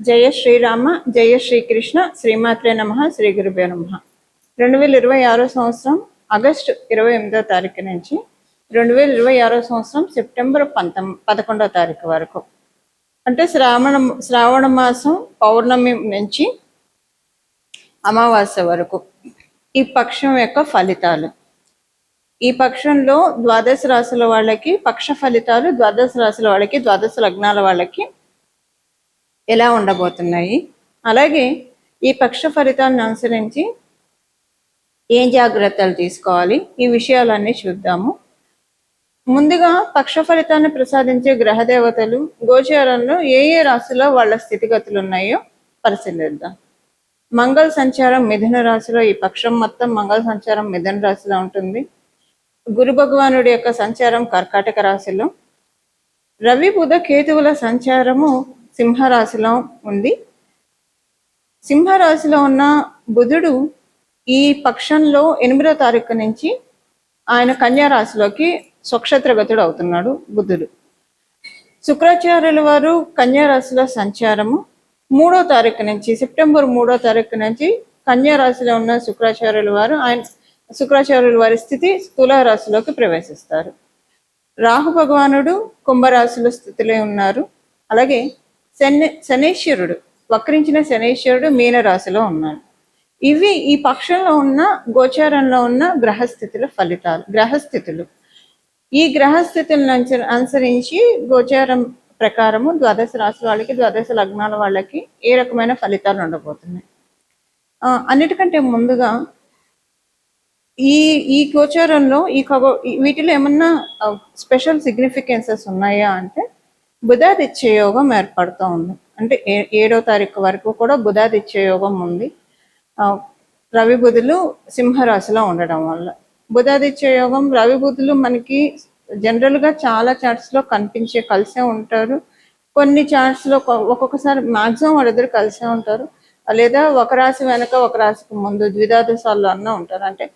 జయ శ్రీరామ జయ శ్రీకృష్ణ శ్రీమాత్రే నమ శ్రీ గురుభ్యో నమ. 2026 సంవత్సరం ఆగస్టు 28వ తారీఖు నుంచి 2026 సంవత్సరం సెప్టెంబర్ 11వ తారీఖు వరకు, అంటే శ్రావణ మాసం పౌర్ణమి నుంచి అమావాస్య వరకు ఈ పక్షం యొక్క ఫలితాలు. ఈ పక్షంలో ద్వాదశ రాశుల వాళ్ళకి పక్ష ఫలితాలు, ద్వాదశ రాశుల వాళ్ళకి, ద్వాదశ లగ్నాల వాళ్ళకి ఎలా ఉండబోతున్నాయి, అలాగే ఈ పక్ష ఫలితాలను అనుసరించి ఏం జాగ్రత్తలు తీసుకోవాలి, ఈ విషయాలన్నీ చూద్దాము. ముందుగా పక్ష ఫలితాన్ని ప్రసాదించే గ్రహదేవతలు గోచారంలో ఏ ఏ రాశిలో వాళ్ళ స్థితిగతులు ఉన్నాయో పరిశీలిద్దాం. మంగళ సంచారం మిథున రాశిలో, ఈ పక్షం మొత్తం మంగళ సంచారం మిథున రాశిలో ఉంటుంది. గురు భగవానుడి యొక్క సంచారం కర్కాటక రాశిలో, రవి బుధ కేతువుల సంచారము సింహరాశిలో ఉంది. సింహరాశిలో ఉన్న బుధుడు ఈ పక్షంలో 8వ తారీఖు నుంచి ఆయన కన్యా రాశిలోకి స్వక్షేత్రగతుడు అవుతున్నాడు బుధుడు. శుక్రాచార్యుల వారు కన్యా రాశిలో సంచారము 3వ తారీఖు నుంచి, సెప్టెంబర్ 3వ తారీఖు నుంచి కన్యా రాశిలో ఉన్న శుక్రాచార్యుల వారి స్థితి తులారాశిలోకి ప్రవేశిస్తారు. రాహు భగవానుడు కుంభరాశిలో స్థితిలో ఉన్నారు. అలాగే శనేశ్వరుడు, వక్రించిన శనేశ్వరుడు మీనరాశిలో ఉన్నాడు. ఇవి ఈ పక్షంలో ఉన్న గోచారంలో ఉన్న గ్రహస్థితుల ఫలితాలు, గ్రహస్థితులు. ఈ గ్రహస్థితులను అనుసరించి గోచారం ప్రకారము ద్వాదశ రాశి వాళ్ళకి, ద్వాదశ లగ్నాల వాళ్ళకి ఏ రకమైన ఫలితాలు ఉండబోతున్నాయి. అన్నిటికంటే ముందుగా ఈ గోచారంలో వీటిలో ఏమన్నా స్పెషల్ సిగ్నిఫికెన్సెస్ ఉన్నాయా అంటే, బుధాదిత్య యోగం ఏర్పడుతూ ఉంది. అంటే 7వ తారీఖు వరకు కూడా బుధాదిత్య యోగం ఉంది. రవి బుధులు సింహరాశిలో ఉండడం వల్ల బుధాదిత్య యోగం, రవి బుధులు మనకి జనరల్గా చాలా చార్ట్స్లో కనిపించే కలిసే ఉంటారు. కొన్ని చార్ట్స్లో ఒక్కొక్కసారి మ్యాక్సిమం వాళ్ళిద్దరు కలిసే ఉంటారు, లేదా ఒక రాశి వెనక ఒక రాశికి ముందు ద్విధాదశాల్లో అన్నా ఉంటారు. అంటే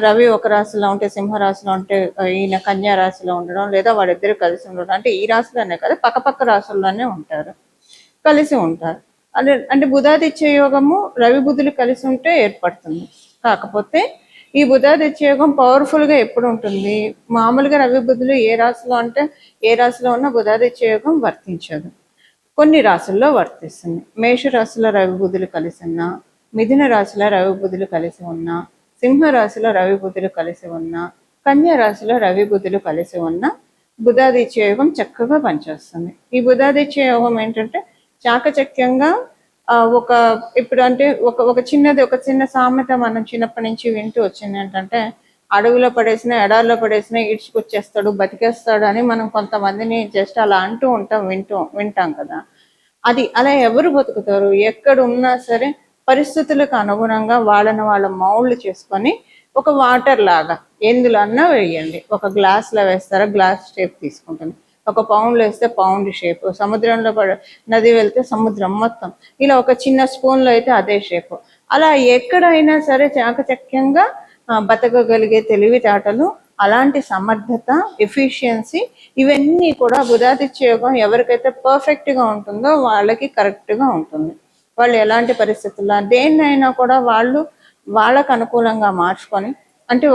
రవి ఒక రాశిలో ఉంటే, సింహరాశిలో ఉంటే ఈయన కన్యా రాశిలో ఉండడం, లేదా వాళ్ళిద్దరు కలిసి ఉండడం. అంటే ఈ రాశిలోనే కదా, పక్కపక్క రాశుల్లోనే ఉంటారు, కలిసి ఉంటారు. అంటే బుధాదిత్య యోగము రవి బుధులు కలిసి ఉంటే ఏర్పడుతుంది. కాకపోతే ఈ బుధాదిత్య యోగం పవర్ఫుల్గా ఎప్పుడు ఉంటుంది, మామూలుగా రవి బుధులు ఏ రాశిలో అంటే ఏ రాశిలో ఉన్న బుధాదిత్య యోగం వర్తించదు, కొన్ని రాశుల్లో వర్తిస్తుంది. మేషరాశిలో రవి బుధులు కలిసి ఉన్నా, మిథున రాశిలో రవి బుధులు కలిసి ఉన్నా, సింహరాశిలో రవి బుధులు కలిసి ఉన్నా, కన్యా రాశిలో రవి బుధులు కలిసి ఉన్న బుధాదిత్య యోగం చక్కగా పనిచేస్తుంది. ఈ బుధాదిత్య యోగం ఏంటంటే చాకచక్యంగా ఇప్పుడు అంటే ఒక చిన్న సామెత మనం చిన్నప్పటి నుంచి వింటూ వచ్చింది ఏంటంటే, అడవిలో పడేసిన, ఎడారిలో పడేసిన ఈడ్చుకొచ్చేస్తాడు, బతికేస్తాడు అని మనం కొంతమందిని జస్ట్ అలా అంటూ వింటాం కదా. అది అలా ఎవరు బతుకుతారు? ఎక్కడ ఉన్నా సరే పరిస్థితులకు అనుగుణంగా వాళ్ళ మౌల్డ్ చేసుకొని, ఒక వాటర్ లాగా ఎందులో అన్నా వేయండి. ఒక గ్లాస్లో వేస్తారా, గ్లాస్ షేప్ తీసుకుంటుంది. ఒక పౌండ్లో వేస్తే పౌండ్ షేప్, సముద్రంలో నది వెళ్తే సముద్రం మొత్తం, ఇలా ఒక చిన్న స్పూన్లో అయితే అదే షేప్. అలా ఎక్కడైనా సరే చాకచక్యంగా బతకగలిగే తెలివితేటలు, అలాంటి సమర్థత, ఎఫిషియన్సీ, ఇవన్నీ కూడా బుధాదిత్య యోగం ఎవరికైతే పర్ఫెక్ట్గా ఉంటుందో వాళ్ళకి కరెక్ట్గా ఉంటుంది. వాళ్ళు ఎలాంటి పరిస్థితుల్లో దేన్నైనా కూడా వాళ్ళకు అనుకూలంగా మార్చుకొని, అంటే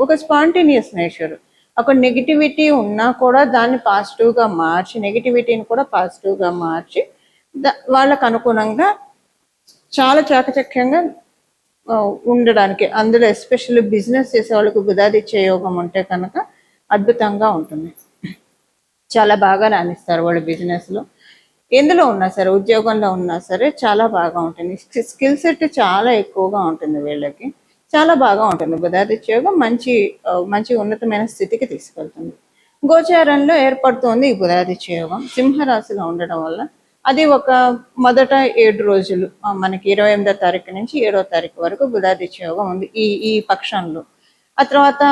ఒక స్పాంటేనియస్ నేచర్, ఒక నెగిటివిటీ ఉన్నా కూడా దాన్ని పాజిటివ్గా మార్చి, నెగిటివిటీని కూడా పాజిటివ్గా మార్చి వాళ్ళకు అనుగుణంగా చాలా చాకచక్యంగా ఉండడానికి, అందులో ఎస్పెషల్లీ బిజినెస్ చేసే వాళ్ళకు బుధాదిత్య యోగం ఉంటే కనుక అద్భుతంగా ఉంటుంది. చాలా బాగా రాణిస్తారు వాళ్ళు బిజినెస్లో, ఎందులో ఉన్నా సరే, ఉద్యోగంలో ఉన్నా సరే చాలా బాగా ఉంటుంది. స్కిల్ సెట్ చాలా ఎక్కువగా ఉంటుంది వీళ్ళకి, చాలా బాగా ఉంటుంది. బుధాదిత్య యోగం మంచి ఉన్నతమైన స్థితికి తీసుకెళ్తుంది. గోచారంలో ఏర్పడుతుంది ఈ బుధాదిత్య యోగం సింహరాశిలో ఉండడం వల్ల. అది మొదట 7 రోజులు, మనకి 28వ తారీఖు నుంచి 7వ తారీఖు వరకు బుధాదిత్య యోగం ఉంది ఈ పక్షంలో. ఆ తర్వాత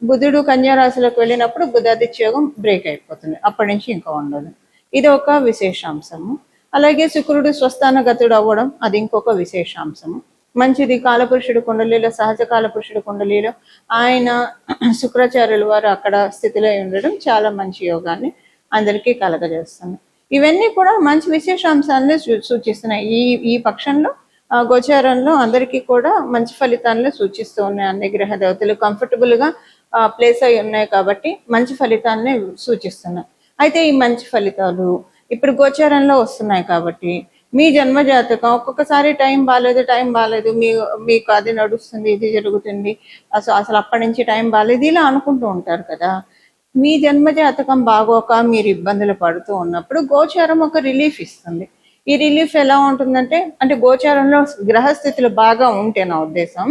బుధుడు కన్యా రాశిలోకి వెళ్ళినప్పుడు బుధాదిత్య యోగం బ్రేక్ అయిపోతుంది, అప్పటి నుంచి ఇంకా ఉండదు. ఇది ఒక విశేషాంశము. అలాగే శుక్రుడు స్వస్థానగతుడు అవ్వడం, అది ఇంకొక విశేషాంశము. మంచిది. కాలపురుషుడు కుండలిలో, సహజ కాలపురుషుడు కుండలిలో ఆయన శుక్రాచార్యుల వారు అక్కడ స్థితిలో ఉండడం చాలా మంచి యోగాన్ని అందరికీ కలగజేస్తుంది. ఇవన్నీ కూడా మంచి విశేషాంశాలనే సూచిస్తున్నాయి. ఈ పక్షంలో గోచారంలో అందరికీ కూడా మంచి ఫలితాలను సూచిస్తూ ఉన్నాయి. అన్ని గ్రహ దేవతలు కంఫర్టబుల్గా ప్లేస్ అయి ఉన్నాయి కాబట్టి మంచి ఫలితాలని సూచిస్తున్నాయి. అయితే ఈ మంచి ఫలితాలు ఇప్పుడు గోచారంలో వస్తున్నాయి కాబట్టి మీ జన్మ జాతకం ఒక్కొక్కసారి టైం బాగాలేదు మీకు అది నడుస్తుంది, ఇది జరుగుతుంది, అసలు అప్పటి నుంచి టైం బాగాలేదు ఇలా అనుకుంటూ ఉంటారు కదా. మీ జన్మ జాతకం బాగోక మీరు ఇబ్బందులు పడుతూ ఉన్నప్పుడు గోచారం ఒక రిలీఫ్ ఇస్తుంది. ఈ రిలీఫ్ ఎలా ఉంటుందంటే, అంటే గోచారంలో గ్రహస్థితులు బాగా ఉంటే, నా ఉద్దేశం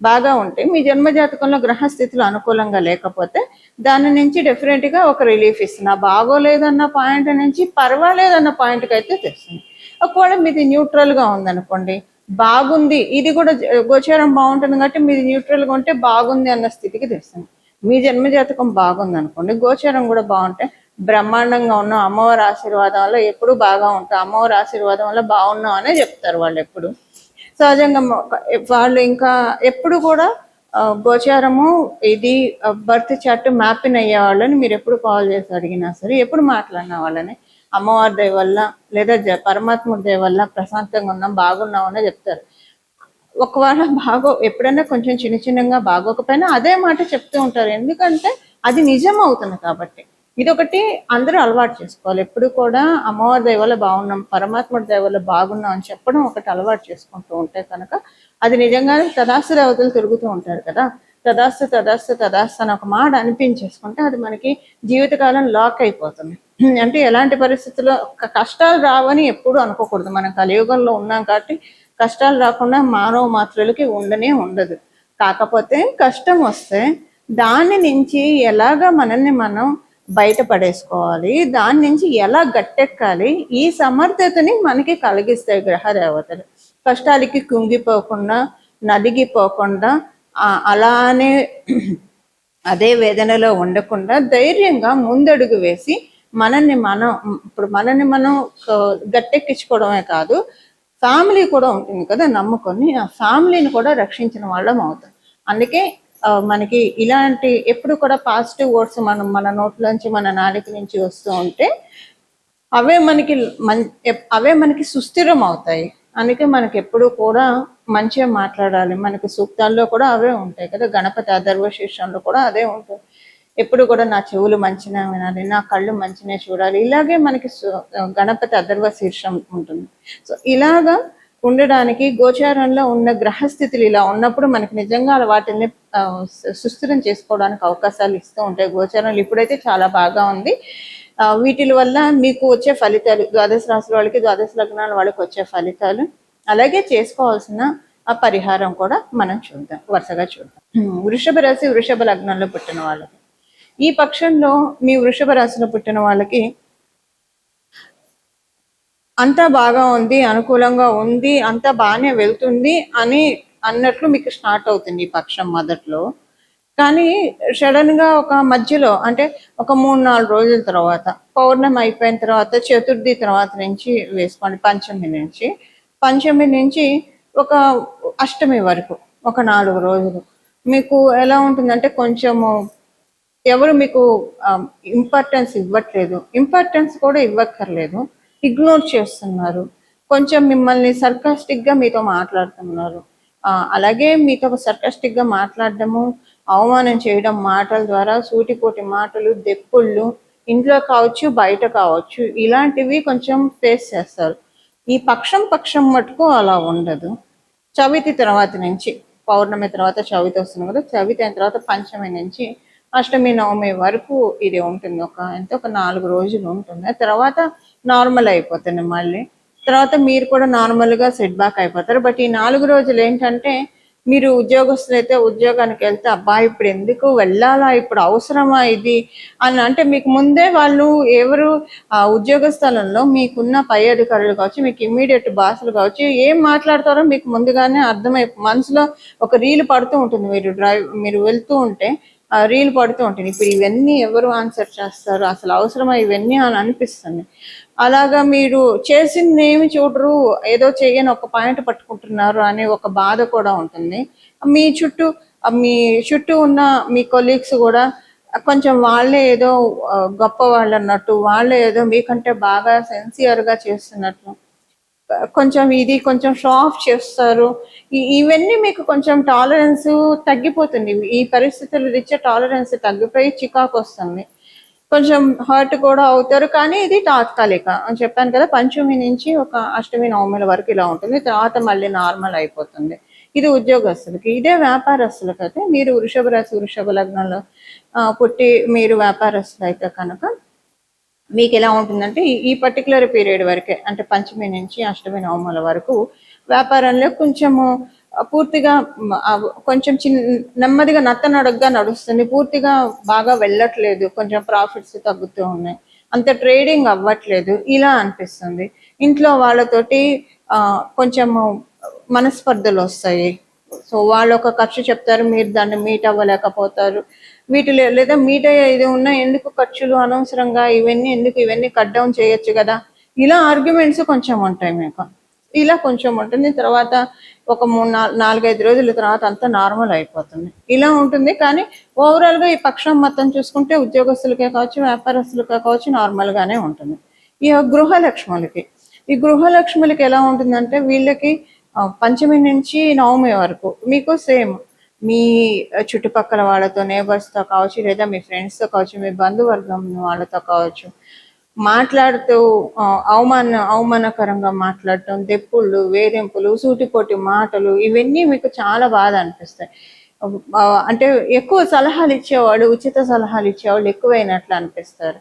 బాగా ఉంటే, మీ జన్మ జాతకంలో గ్రహస్థితులు అనుకూలంగా లేకపోతే దాని నుంచి డెఫినెట్గా ఒక రిలీఫ్ ఇస్తుంది. బాగోలేదన్న పాయింట్ నుంచి పర్వాలేదన్న పాయింట్కి అయితే తెస్తుంది. ఒకవేళ మీది న్యూట్రల్గా ఉందనుకోండి, బాగుంది, ఇది కూడా గోచారం బాగుంటుంది కాబట్టి మీది న్యూట్రల్గా ఉంటే బాగుంది అన్న స్థితికి తెస్తుంది. మీ జన్మ జాతకం బాగుంది అనుకోండి, గోచారం కూడా బాగుంటే బ్రహ్మాండంగా ఉన్నాం, అమ్మవారి ఆశీర్వాదం వల్ల ఎప్పుడు బాగా ఉంటాం, అమ్మవారి ఆశీర్వాదం వల్ల బాగున్నాం అనే చెప్తారు వాళ్ళు ఎప్పుడు. సహజంగా వాళ్ళు ఇంకా ఎప్పుడు కూడా గోచారము ఇది బర్త్ చార్ట్ మ్యాపింగ్ అయ్యే వాళ్ళని మీరు ఎప్పుడు కాల్ చేసి అడిగినా సరే, ఎప్పుడు మాట్లాడిన వాళ్ళని అమ్మవారి దయ వల్ల లేదా పరమాత్మ దయ వల్ల ప్రశాంతంగా ఉన్నాం, బాగున్నాం అనే చెప్తారు. ఒకవేళ ఎప్పుడైనా కొంచెం చిన్నగా బాగోకపోయినా అదే మాట చెప్తూ ఉంటారు, ఎందుకంటే అది నిజం అవుతుంది కాబట్టి. ఇదొకటి అందరూ అలవాటు చేసుకోవాలి. ఎప్పుడు కూడా అమ్మవారి దయ వల్ల బాగున్నాం, పరమాత్మ దయ వల్ల బాగున్నాం అని చెప్పడం ఒకటి అలవాటు చేసుకుంటూ ఉంటే కనుక అది నిజంగానే తదాస్తు దేవతలు తిరుగుతూ ఉంటారు కదా, తదాస్తు తదాస్తు తదాస్తు అని ఒక మాట అనిపించేసుకుంటే అది మనకి జీవితకాలం లాక్ అయిపోతుంది. అంటే ఎలాంటి పరిస్థితుల్లో కష్టాలు రావని ఎప్పుడు అనుకోకూడదు. మనం కలియుగంలో ఉన్నాం కాబట్టి కష్టాలు రాకుండా మానవ మాత్రులకి ఉండదు. కాకపోతే కష్టం వస్తే దాని నుంచి ఎలాగ మనల్ని మనం బయటపడేసుకోవాలి, దాని నుంచి ఎలా గట్టెక్కాలి, ఈ సమర్థతని మనకి కలిగిస్తాయి గ్రహ దేవతలు. కష్టాలకి కుంగిపోకుండా, నలిగిపోకుండా, అలానే అదే వేదనలో ఉండకుండా ధైర్యంగా ముందడుగు వేసి మనల్ని మనం గట్టెక్కించుకోవడమే కాదు, ఫ్యామిలీ కూడా ఉంటుంది కదా నమ్ముకొని, ఆ ఫ్యామిలీని కూడా రక్షించిన వాళ్ళం అవుతాం. అందుకే మనకి ఇలాంటి ఎప్పుడు కూడా పాజిటివ్ వర్డ్స్ మన నోట్లోంచి మన నాలుక నుంచి వస్తూ ఉంటే అవే మనకి సుస్థిరం అవుతాయి. అందుకే మనకి ఎప్పుడు కూడా మంచిగా మాట్లాడాలి. మనకి సూక్తాల్లో కూడా అవే ఉంటాయి కదా, గణపతి అథర్వ శీర్షంలో కూడా అదే ఉంటుంది. ఎప్పుడు కూడా నా చెవులు మంచిగా వినాలి, నా కళ్ళు మంచిగా చూడాలి, ఇలాగే మనకి గణపతి అథర్వ శీర్షం ఉంటుంది. సో ఇలాగా ఉండడానికి గోచారంలో ఉన్న గ్రహస్థితులు ఇలా ఉన్నప్పుడు మనకి నిజంగా వాటిని సుస్థిరం చేసుకోవడానికి అవకాశాలు ఇస్తూ ఉంటాయి గోచారంలో. ఇప్పుడైతే చాలా బాగా ఉంది. వీటి వల్ల మీకు వచ్చే ఫలితాలు, ద్వాదశ రాశుల వాళ్ళకి, ద్వాదశ లగ్నాల వాళ్ళకి వచ్చే ఫలితాలు, అలాగే చేసుకోవాల్సిన ఆ పరిహారం కూడా మనం వరుసగా చూద్దాం. వృషభ రాశి, వృషభ లగ్నంలో పుట్టిన వాళ్ళకి ఈ పక్షంలో, మీ వృషభ రాశిలో పుట్టిన వాళ్ళకి అంతా బాగా ఉంది, అనుకూలంగా ఉంది, అంతా బాగానే వెళ్తుంది అన్నట్లు మీకు స్టార్ట్ అవుతుంది ఈ పక్షం మొదట్లో. కానీ సడన్గా ఒక మధ్యలో, అంటే ఒక 3-4 రోజుల తర్వాత, పౌర్ణమి అయిపోయిన తర్వాత, చతుర్థి తర్వాత నుంచి వేసుకోండి, పంచమి నుంచి ఒక అష్టమి వరకు ఒక 4 రోజులు మీకు ఎలా ఉంటుందంటే, కొంచెము ఎవరు మీకు ఇంపార్టెన్స్ ఇవ్వట్లేదు, ఇంపార్టెన్స్ కూడా ఇవ్వక్కర్లేదు, ఇగ్నోర్ చేస్తున్నారు, కొంచెం మిమ్మల్ని సర్కాస్టిక్గా మీతో మాట్లాడుతున్నారు. అలాగే మీతో సర్కాస్టిక్గా మాట్లాడడము, అవమానం చేయడం మాటల ద్వారా, సూటిపోటి మాటలు, దెప్పుళ్ళు, ఇంట్లో కావచ్చు బయట కావచ్చు, ఇలాంటివి కొంచెం ఫేస్ చేస్తారు. ఈ పక్షం మటుకు అలా ఉండదు. చవితి తర్వాత నుంచి, పౌర్ణమి తర్వాత చవితి వస్తుంది కదా, చవితి అయిన తర్వాత పంచమి నుంచి అష్టమి నవమి వరకు ఇది ఉంటుంది. ఒక 4 రోజులు ఉంటుంది. తర్వాత నార్మల్ అయిపోతుంది మళ్ళీ. తర్వాత మీరు కూడా నార్మల్గా సెట్ బ్యాక్ అయిపోతారు. బట్ ఈ 4 రోజులు ఏంటంటే, మీరు ఉద్యోగస్తులు అయితే ఉద్యోగానికి వెళ్తే, అబ్బా ఇప్పుడు ఎందుకు వెళ్ళాలా, ఇప్పుడు అవసరమా ఇది అని, అంటే మీకు ముందే వాళ్ళు ఎవరు ఉద్యోగ స్థలంలో మీకున్న పై అధికారులు కావచ్చు, మీకు ఇమ్మీడియట్ బాసులు కావచ్చు, ఏం మాట్లాడతారో మీకు ముందుగానే మనసులో ఒక రీల్ పడుతూ ఉంటుంది. మీరు వెళ్తూ ఉంటే రీల్ పడుతూ ఉంటుంది, ఇప్పుడు ఇవన్నీ ఎవరు ఆన్సర్ చేస్తారు, అసలు అవసరమా ఇవన్నీ అని అనిపిస్తుంది. అలాగా మీరు చేసింది ఏమి చూడరు, ఏదో చేయని ఒక పాయింట్ పట్టుకుంటున్నారు అనే ఒక బాధ కూడా ఉంటుంది. మీ చుట్టూ ఉన్న మీ కొలీగ్స్ కూడా కొంచెం వాళ్ళే ఏదో గొప్ప వాళ్ళు అన్నట్టు, వాళ్ళే ఏదో మీకంటే బాగా సిన్సియర్గా చేస్తున్నట్టు, కొంచెం ఇది కొంచెం షో ఆఫ్ చేస్తారు. ఇవన్నీ మీకు కొంచెం టాలరెన్స్ తగ్గిపోతుంది. ఈ పరిస్థితులు రీత్యా టాలరెన్స్ తగ్గిపోయి చికాకు వస్తుంది, కొంచెం హర్ట్ కూడా అవుతారు. కానీ ఇది తాత్కాలిక అని చెప్పాను కదా, పంచమి నుంచి ఒక అష్టమి నవమిల వరకు ఇలా ఉంటుంది, తర్వాత మళ్ళీ నార్మల్ అయిపోతుంది. ఇది ఉద్యోగస్తులకి. ఇదే వ్యాపారస్తులకి అయితే, మీరు వృషభ రాశి వృషభ లగ్నంలో పుట్టి మీరు వ్యాపారస్తులు అయితే కనుక మీకు ఎలా ఉంటుందంటే ఈ పర్టికులర్ పీరియడ్ వరకే, అంటే పంచమి నుంచి అష్టమి నవముల వరకు వ్యాపారంలో కొంచెము పూర్తిగా కొంచెం నెమ్మదిగా నత్తనడగ్గా నడుస్తుంది, పూర్తిగా బాగా వెళ్ళట్లేదు, కొంచెం ప్రాఫిట్స్ తగ్గుతూ ఉన్నాయి, అంత ట్రేడింగ్ అవ్వట్లేదు, ఇలా అనిపిస్తుంది. ఇంట్లో వాళ్ళతోటి కొంచెము మనస్పర్ధలు వస్తాయి. సో వాళ్ళు ఒక ఖర్చు చెప్తారు, మీరు దాన్ని మీట్ అవ్వలేకపోతారు. వీటిలో లేదా మీట్ అయ్యే ఇది ఉన్నా ఎందుకు ఖర్చులు అనవసరంగా, ఇవన్నీ కట్ డౌన్ చేయొచ్చు కదా, ఇలా ఆర్గ్యుమెంట్స్ కొంచెం ఉంటాయి మీకు. ఇలా కొంచెం ఉంటుంది, తర్వాత ఒక 4-5 రోజుల తర్వాత అంతా నార్మల్ అయిపోతుంది, ఇలా ఉంటుంది. కానీ ఓవరాల్గా ఈ పక్షం మొత్తం చూసుకుంటే ఉద్యోగస్తులకే కావచ్చు, వ్యాపారస్తులకే కావచ్చు, నార్మల్గానే ఉంటుంది. ఈ గృహలక్ష్ములకి ఎలా ఉంటుందంటే, వీళ్ళకి పంచమి నుంచి నవమి వరకు మీకు సేమ్ మీ చుట్టుపక్కల వాళ్ళతో, నేబర్స్తో కావచ్చు, లేదా మీ ఫ్రెండ్స్తో కావచ్చు, మీ బంధువర్గం వాళ్ళతో కావచ్చు, మాట్లాడుతూ అవమానకరంగా మాట్లాడటం, దెప్పుళ్ళు, వేధింపులు, సూటిపోటి మాటలు, ఇవన్నీ మీకు చాలా బాధ అనిపిస్తాయి. అంటే ఎక్కువ సలహాలు ఇచ్చేవాళ్ళు, ఉచిత సలహాలు ఇచ్చేవాళ్ళు ఎక్కువైనట్లు అనిపిస్తారు.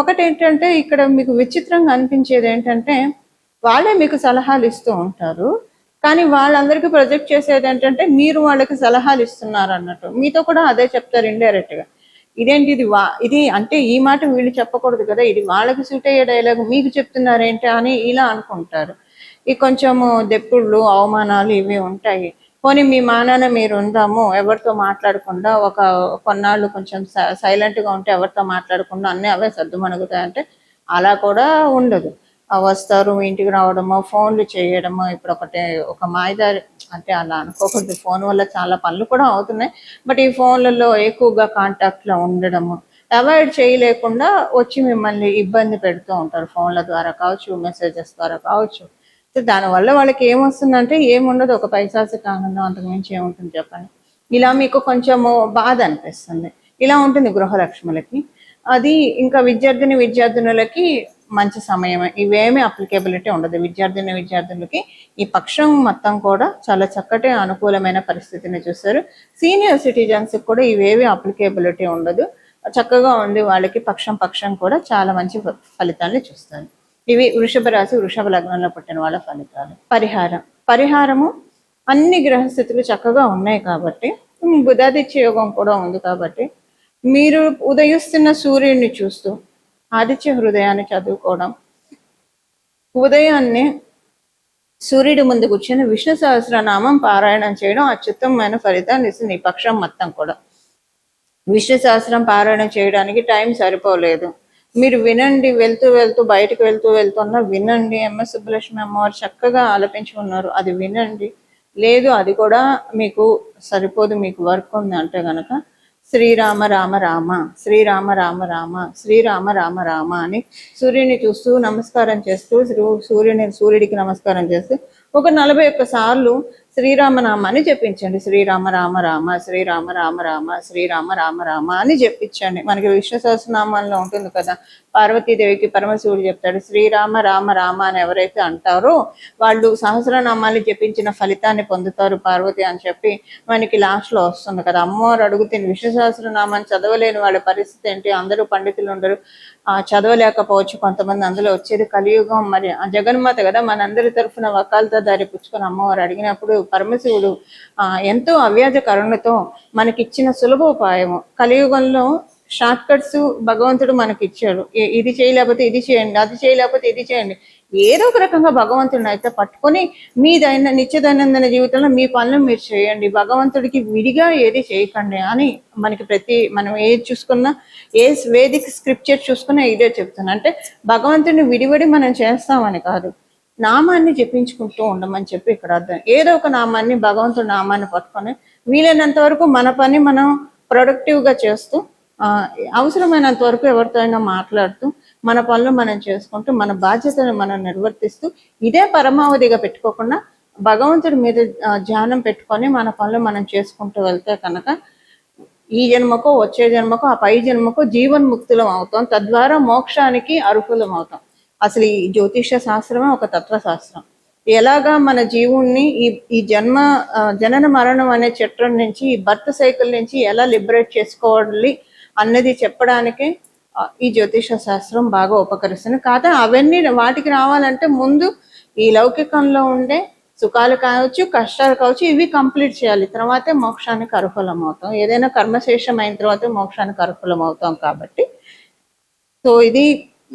ఒకటి ఏంటంటే, ఇక్కడ మీకు విచిత్రంగా అనిపించేది ఏంటంటే, వాళ్ళే మీకు సలహాలు ఇస్తూ ఉంటారు, కానీ వాళ్ళందరికీ ప్రొజెక్ట్ చేసేది ఏంటంటే మీరు వాళ్ళకి సలహాలు ఇస్తున్నారు అన్నట్టు. మీతో కూడా అదే చెప్తారు ఇండైరెక్ట్గా. ఇదేంటి ఇది అంటే ఈ మాట వీళ్ళు చెప్పకూడదు కదా, ఇది వాళ్ళకి సూట్ అయ్యే డైలాగ్ మీకు చెప్తున్నారేంటి అని ఇలా అనుకుంటారు. ఈ కొంచెము దెప్పుళ్ళు, అవమానాలు ఇవి ఉంటాయి. పోనీ మీ మానాన మీరు ఉందాము, ఎవరితో మాట్లాడకుండా కొన్నాళ్ళు కొంచెం సైలెంట్గా ఉంటే, ఎవరితో మాట్లాడకుండా అన్నీ అవే సర్దుమణుగుతాయంటే అలా కూడా ఉండదు. వస్తారు, మీ ఇంటికి రావడమో, ఫోన్లు చేయడమో. ఇప్పుడు ఒక మాయదారి అంటే అలా అనుకోకూడదు, ఫోన్ వల్ల చాలా పనులు కూడా అవుతున్నాయి, బట్ ఈ ఫోన్లలో ఎక్కువగా కాంటాక్ట్లో ఉండడము, అవాయిడ్ చేయలేకుండా వచ్చి మిమ్మల్ని ఇబ్బంది పెడుతూ ఉంటారు, ఫోన్ల ద్వారా కావచ్చు, మెసేజెస్ ద్వారా కావచ్చు. సో దానివల్ల వాళ్ళకి ఏమొస్తుందంటే ఏముండదు, ఒక పైసాసిక ఆనందం, అంతకుమించి ఏముంటుంది చెప్పండి. ఇలా మీకు కొంచెము బాధ అనిపిస్తుంది. ఇలా ఉంటుంది గృహలక్ష్ములకి. అది ఇంకా విద్యార్థినులకి మంచి సమయమే, ఇవేమీ అప్లికేబిలిటీ ఉండదు. విద్యార్థులకి ఈ పక్షం మొత్తం కూడా చాలా చక్కటి అనుకూలమైన పరిస్థితిని చూస్తారు. సీనియర్ సిటిజన్స్కి కూడా ఇవేవి అప్లికేబిలిటీ ఉండదు, చక్కగా ఉంది వాళ్ళకి. పక్షం కూడా చాలా మంచి ఫలితాన్ని చూస్తారు. ఇవి వృషభ రాశి వృషభ లగ్నంలో పుట్టిన వాళ్ళ ఫలితాలు. పరిహారము అన్ని గ్రహస్థితులు చక్కగా ఉన్నాయి కాబట్టి, బుధాదిత్య యోగం కూడా ఉంది కాబట్టి, మీరు ఉదయిస్తున్న సూర్యుడిని చూస్తూ ఆదిత్య హృదయాన్ని చదువుకోవడం, ఉదయాన్నే సూర్యుడి ముందు కూర్చొని విష్ణు సహస్రనామం పారాయణం చేయడం అత్యుత్తమమైన ఫలితాన్ని ఇస్తుంది. ఈ పక్షం మొత్తం కూడా విష్ణు సహస్రం పారాయణం చేయడానికి టైం సరిపోలేదు, మీరు వినండి. బయటకు వెళ్తున్నా వినండి. ఎంఎస్ సుబ్బలక్ష్మి అమ్మవారు చక్కగా ఆలపించి ఉన్నారు, అది వినండి. లేదు అది కూడా మీకు సరిపోదు, మీకు వర్క్ ఉంది అంటే గనక శ్రీరామ రామ రామ, శ్రీరామ రామ రామ, శ్రీరామ రామ రామ అని సూర్యుని చూస్తూ నమస్కారం చేస్తూ, సూర్యుడికి నమస్కారం చేస్తూ ఒక 41 సార్లు శ్రీరామనామాన్ని జపించండి. శ్రీరామ రామ రామ, శ్రీరామ రామ రామ, శ్రీరామ రామ రామ అని జపించండి. మనకి విష్ణు సహస్రనామాల్లో ఉంటుంది కదా, పార్వతీదేవికి పరమశివుడు చెప్తాడు, శ్రీరామ రామ రామ అని ఎవరైతే అంటారో వాళ్ళు సహస్రనామాన్ని జపించిన ఫలితాన్ని పొందుతారు పార్వతి అని చెప్పి మనకి లాస్ట్లో వస్తుంది కదా. అమ్మవారు అడుగుతుంది, విష్ణు సహస్రనామాన్ని చదవలేని వాళ్ళ పరిస్థితి ఏంటి? అందరూ పండితులు ఉండరు, చదవలేకపోవచ్చు కొంతమంది, అందులో వచ్చేది కలియుగం, మరి ఆ జగన్మాత కదా మనందరి తరఫున వకాలతో దారి పుచ్చుకొని అమ్మవారు అడిగినప్పుడు పరమశివుడు ఎంతో అవ్యాజ కరుణతో మనకిచ్చిన సులభోపాయము. కలియుగంలో షార్ట్ కట్స్ భగవంతుడు మనకి ఇచ్చాడు, ఇది చేయలేకపోతే ఇది చేయండి, అది చేయలేకపోతే ఇది చేయండి, ఏదో ఒక రకంగా భగవంతుడిని అయితే పట్టుకొని మీ నిత్య దైనందిన జీవితంలో మీ పనులు మీరు చేయండి, భగవంతుడికి విడిగా ఏది చేయకండి అని మనకి మనం ఏది చూసుకున్నా, ఏ వేదిక స్క్రిప్చర్ చూసుకున్నా ఇదే చెప్తున్నా. అంటే భగవంతుడిని విడివడి మనం చేస్తామని కాదు, నామాన్ని జపించుకుంటూ ఉండమని చెప్పి ఇక్కడ అర్థం. ఏదో ఒక నామాన్ని, భగవంతుడి నామాన్ని పట్టుకొని వీలైనంత వరకు మన పని మనం ప్రొడక్టివ్గా చేస్తూ అవసరమైనంత వరకు ఎవరితో అయినా మాట్లాడుతూ మన పనులు మనం చేసుకుంటూ మన బాధ్యతను మనం నిర్వర్తిస్తూ ఇదే పరమావధిగా పెట్టుకోకుండా భగవంతుడి మీద ధ్యానం పెట్టుకొని మన పనులు మనం చేసుకుంటూ వెళ్తే కనుక ఈ జన్మకో వచ్చే జన్మకో ఆ పై జన్మకో జీవన్ముక్తులం అవుతాం, తద్వారా మోక్షానికి అర్హులం అవుతాం. అసలు ఈ జ్యోతిష శాస్త్రమే ఒక తత్వశాస్త్రం. ఎలాగా మన జీవుణ్ణి ఈ జనన మరణం అనే చట్రం నుంచి, ఈ బర్త్ సైకిల్ నుంచి ఎలా లిబరేట్ చేసుకోవాలి అన్నది చెప్పడానికి ఈ జ్యోతిష శాస్త్రం బాగా ఉపకరిస్తుంది. కాదా అవన్నీ వాటికి రావాలంటే ముందు ఈ లౌకికంలో ఉండే సుఖాలు కావచ్చు, కష్టాలు కావచ్చు, ఇవి కంప్లీట్ చేయాలి. తర్వాతే మోక్షానికి అర్హులం అవుతాం. ఏదైనా కర్మశేషం అయిన తర్వాతే మోక్షానికి అర్హులం అవుతాం. కాబట్టి సో ఇది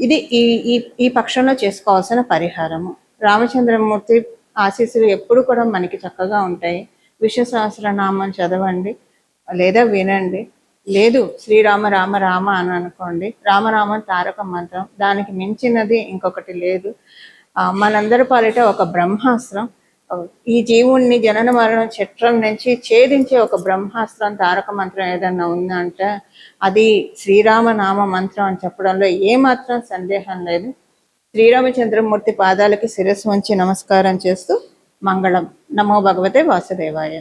ఇది ఈ ఈ ఈ పక్షంలో చేసుకోవాల్సిన పరిహారము. రామచంద్రమూర్తి ఆశీస్సులు ఎప్పుడు కూడా మనకి చక్కగా ఉంటాయి. విష్ణు సహస్రనామం చదవండి లేదా వినండి. లేదు శ్రీరామ రామ రామ అని అనుకోండి. రామనామం తారక మంత్రం, దానికి మించినది ఇంకొకటి లేదు. మనందరి పాలిట ఒక బ్రహ్మాస్త్రం, ఈ జీవుణ్ణి జనన మరణ చట్రం నుంచి ఛేదించే ఒక బ్రహ్మాస్త్రం తారక మంత్రం ఏదన్నా ఉందంటే అది శ్రీరామ నామ మంత్రం అని చెప్పడంలో ఏమాత్రం సందేహం లేదు. శ్రీరామచంద్రమూర్తి పాదాలకి శిరస్సు వంచి నమస్కారం చేస్తూ మంగళం. నమో భగవతే వాసుదేవాయ.